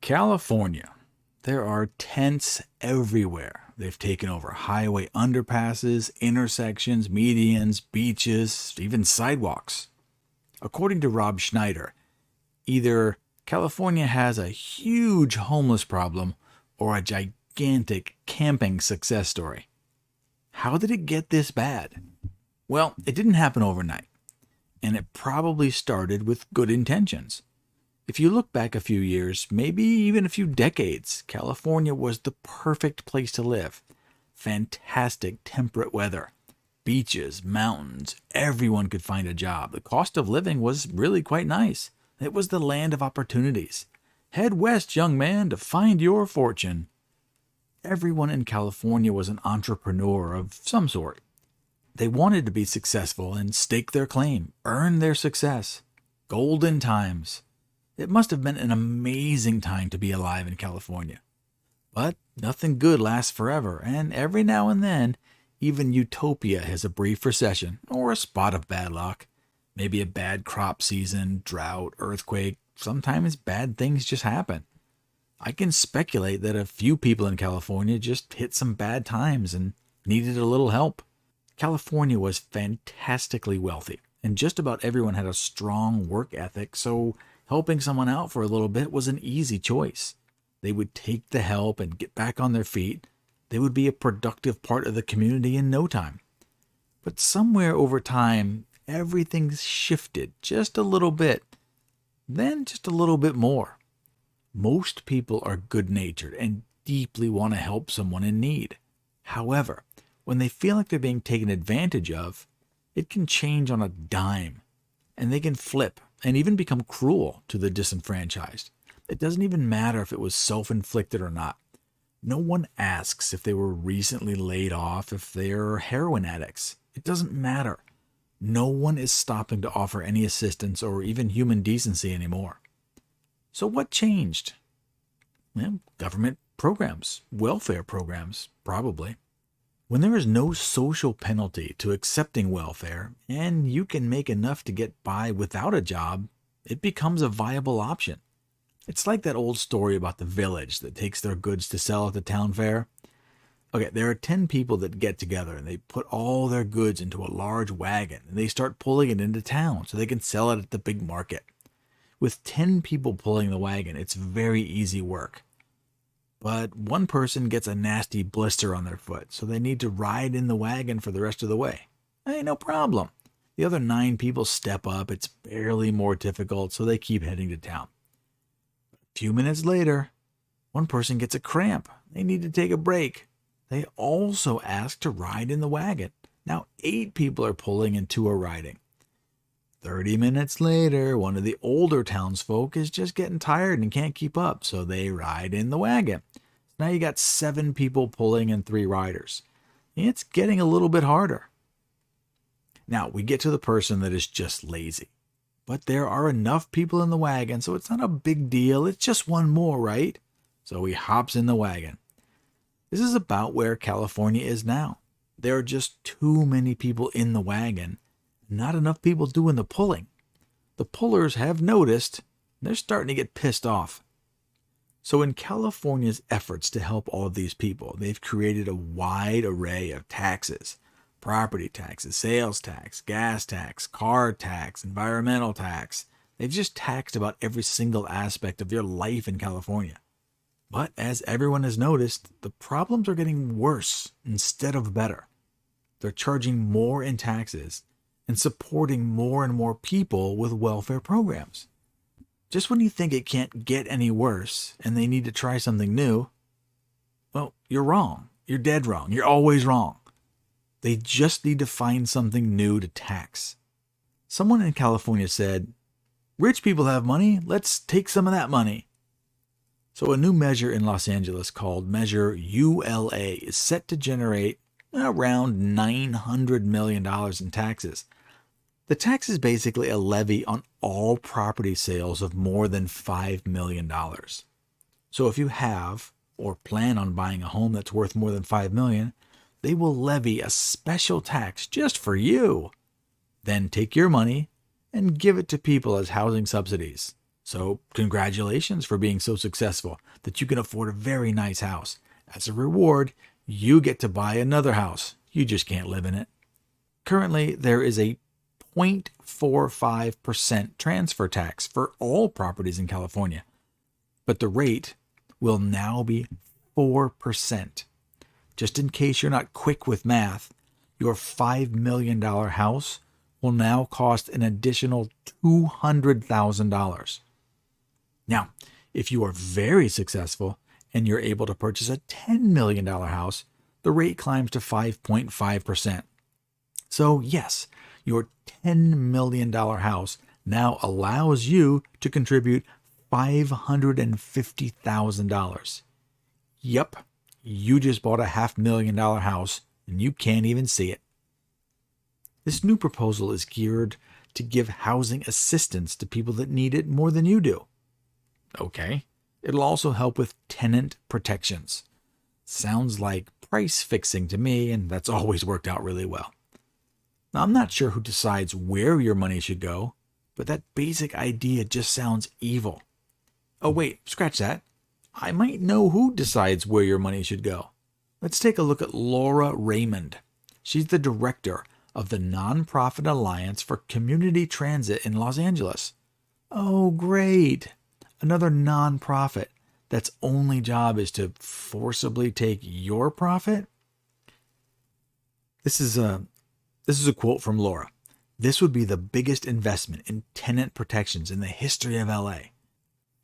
California. There are tents everywhere. They've taken over highway underpasses, intersections, medians, beaches, even sidewalks. According to Rob Schneider, either California has a huge homeless problem or a gigantic camping success story. How did it get this bad? Well, it didn't happen overnight, and it probably started with good intentions. If you look back a few years, maybe even a few decades, California was the perfect place to live. Fantastic temperate weather, beaches, mountains, everyone could find a job. The cost of living was really quite nice. It was the land of opportunities. Head west, young man, to find your fortune. Everyone in California was an entrepreneur of some sort. They wanted to be successful and stake their claim, earn their success. Golden times. It must have been an amazing time to be alive in California. But nothing good lasts forever, and every now and then, even utopia has a brief recession or a spot of bad luck. Maybe a bad crop season, drought, earthquake. Sometimes bad things just happen. I can speculate that a few people in California just hit some bad times and needed a little help. California was fantastically wealthy, and just about everyone had a strong work ethic, so helping someone out for a little bit was an easy choice. They would take the help and get back on their feet. They would be a productive part of the community in no time. But somewhere over time, everything shifted just a little bit, then just a little bit more. Most people are good-natured and deeply want to help someone in need. However, when they feel like they're being taken advantage of, it can change on a dime, and they can flip and even become cruel to the disenfranchised. It doesn't even matter if it was self-inflicted or not. No one asks if they were recently laid off, if they're heroin addicts. It doesn't matter. No one is stopping to offer any assistance or even human decency anymore. So what changed? Well, government programs, welfare programs, probably. When there is no social penalty to accepting welfare, and you can make enough to get by without a job, it becomes a viable option. It's like that old story about the village that takes their goods to sell at the town fair. Okay, there are 10 people that get together and they put all their goods into a large wagon and they start pulling it into town so they can sell it at the big market. With 10 people pulling the wagon, it's very easy work. But one person gets a nasty blister on their foot, so they need to ride in the wagon for the rest of the way. Hey, no problem. The other 9 people step up. It's barely more difficult, so they keep heading to town. A few minutes later, one person gets a cramp. They need to take a break. They also ask to ride in the wagon. Now 8 people are pulling and 2 are riding. 30 minutes later, one of the older townsfolk is just getting tired and can't keep up, so they ride in the wagon. Now you got 7 people pulling and 3 riders. It's getting a little bit harder. Now we get to the person that is just lazy. But there are enough people in the wagon, so it's not a big deal. It's just one more, right? So he hops in the wagon. This is about where California is now. There are just too many people in the wagon. Not enough people doing the pulling. The pullers have noticed. They're starting to get pissed off. So in California's efforts to help all of these people, they've created a wide array of taxes. Property taxes, sales tax, gas tax, car tax, environmental tax. They've just taxed about every single aspect of your life in California. But as everyone has noticed, the problems are getting worse instead of better. They're charging more in taxes and supporting more and more people with welfare programs. Just when you think it can't get any worse and they need to try something new, well, you're wrong. You're dead wrong. You're always wrong. They just need to find something new to tax. Someone in California said, "Rich people have money. Let's take some of that money." So a new measure in Los Angeles called Measure ULA is set to generate around $900 million in taxes. The tax is basically a levy on all property sales of more than $5 million. So if you have or plan on buying a home that's worth more than $5 million, they will levy a special tax just for you. Then take your money and give it to people as housing subsidies. So, congratulations for being so successful that you can afford a very nice house. As a reward, you get to buy another house. You just can't live in it. Currently, there is a 0.45% transfer tax for all properties in California, but the rate will now be 4%. Just in case you're not quick with math, your $5 million house will now cost an additional $200,000. Now, if you are very successful and you're able to purchase a $10 million house, the rate climbs to 5.5%. So yes, your $10 million house now allows you to contribute $550,000. Yep, you just bought a $500,000 house and you can't even see it. This new proposal is geared to give housing assistance to people that need it more than you do. Okay, it'll also help with tenant protections. Sounds like price fixing to me, and that's always worked out really well. Now, I'm not sure who decides where your money should go, but that basic idea just sounds evil. Oh wait, scratch that. I might know who decides where your money should go. Let's take a look at Laura Raymond. She's the director of the Nonprofit Alliance for Community Transit in Los Angeles. Oh, great. Another nonprofit that's only job is to forcibly take your profit? This is a quote from Laura. This would be the biggest investment in tenant protections in the history of LA.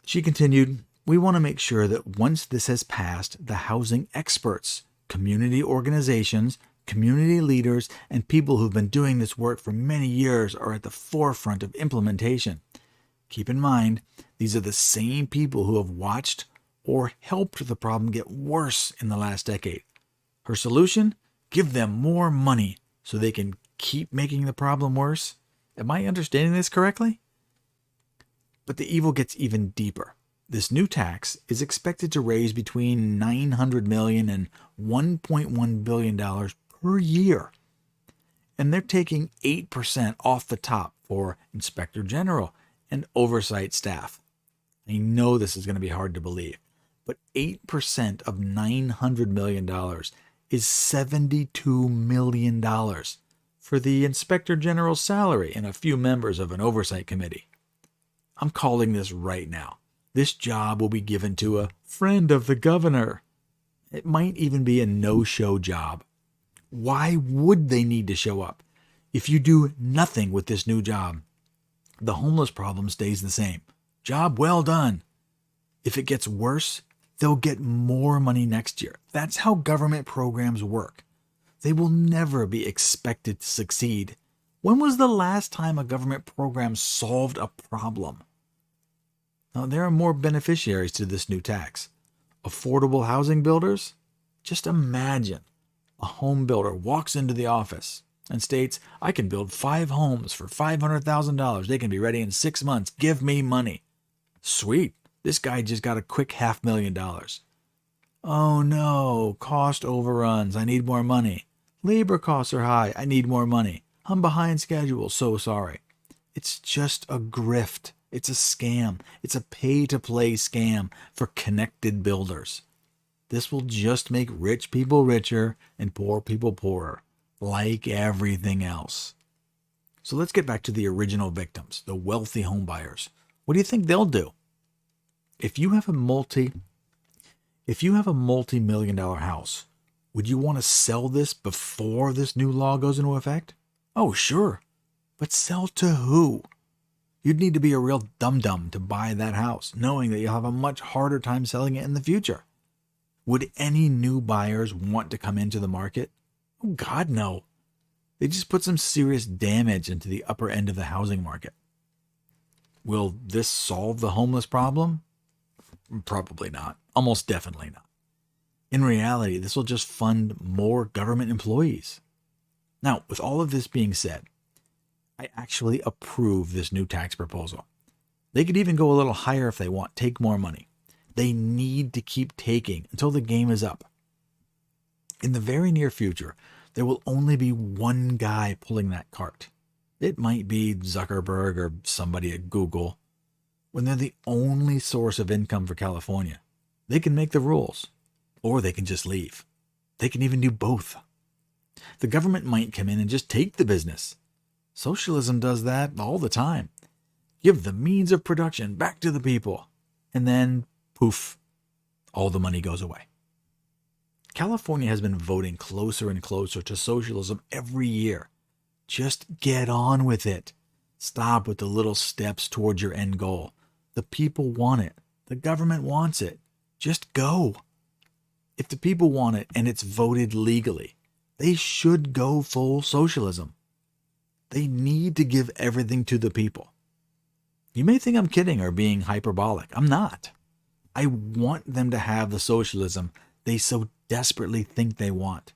She continued, we want to make sure that once this has passed, the housing experts, community organizations, community leaders, and people who've been doing this work for many years are at the forefront of implementation. Keep in mind, these are the same people who have watched or helped the problem get worse in the last decade. Her solution? Give them more money so they can keep making the problem worse. Am I understanding this correctly? But the evil gets even deeper. This new tax is expected to raise between $900 million and $1.1 billion per year. And they're taking 8% off the top for Inspector General and oversight staff. I know this is going to be hard to believe, but 8% of $900 million is $72 million for the Inspector General's salary and a few members of an oversight committee. I'm calling this right now. This job will be given to a friend of the governor. It might even be a no-show job. Why would they need to show up? If you do nothing with this new job, the homeless problem stays the same. Job well done. If it gets worse, they'll get more money next year. That's how government programs work. They will never be expected to succeed. When was the last time a government program solved a problem? Now, there are more beneficiaries to this new tax. Affordable housing builders? Just imagine a home builder walks into the office and states, I can build 5 homes for $500,000. They can be ready in 6 months. Give me money. Sweet. This guy just got a quick $500,000. Oh no, cost overruns. I need more money. Labor costs are high. I need more money. I'm behind schedule. So sorry. It's just a grift. It's a scam. It's a pay-to-play scam for connected builders. This will just make rich people richer and poor people poorer, like everything else. So let's get back to the original victims, the wealthy home buyers. What do you think they'll do? If you have a multi-million-dollar house, would you want to sell this before this new law goes into effect? Oh, sure. But sell to who? You'd need to be a real dum-dum to buy that house, knowing that you'll have a much harder time selling it in the future. Would any new buyers want to come into the market? Oh, God, no. They just put some serious damage into the upper end of the housing market. Will this solve the homeless problem? Probably not. Almost definitely not. In reality, this will just fund more government employees. Now, with all of this being said, I actually approve this new tax proposal. They could even go a little higher if they want, take more money. They need to keep taking until the game is up. In the very near future, there will only be one guy pulling that cart. It might be Zuckerberg or somebody at Google. when they're the only source of income for California? They can make the rules, or they can just leave. They can even do both. The government might come in and just take the business. Socialism does that all the time. Give the means of production back to the people, and then, poof, all the money goes away. California has been voting closer and closer to socialism every year. Just get on with it. Stop with the little steps towards your end goal. The people want it. The government wants it. Just go. If the people want it and it's voted legally, they should go full socialism. They need to give everything to the people. You may think I'm kidding or being hyperbolic. I'm not. I want them to have the socialism they so desperately think they want.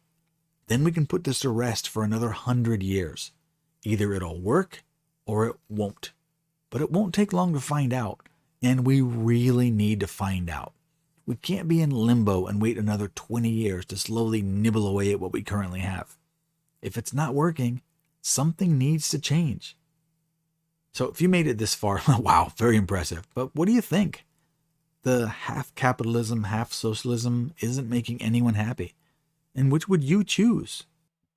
Then we can put this to rest for another 100 years. Either it'll work or it won't. But it won't take long to find out, and we really need to find out. We can't be in limbo and wait another 20 years to slowly nibble away at what we currently have. If it's not working, something needs to change. So if you made it this far, wow, very impressive. But what do you think? The half capitalism, half socialism isn't making anyone happy. And which would you choose?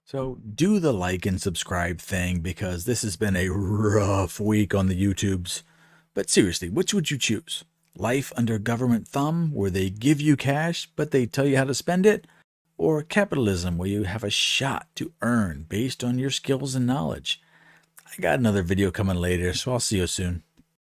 So do the like and subscribe thing, because this has been a rough week on the YouTubes. But seriously, which would you choose? Life under government thumb, where they give you cash, but they tell you how to spend it? Or capitalism, where you have a shot to earn based on your skills and knowledge? I got another video coming later, so I'll see you soon.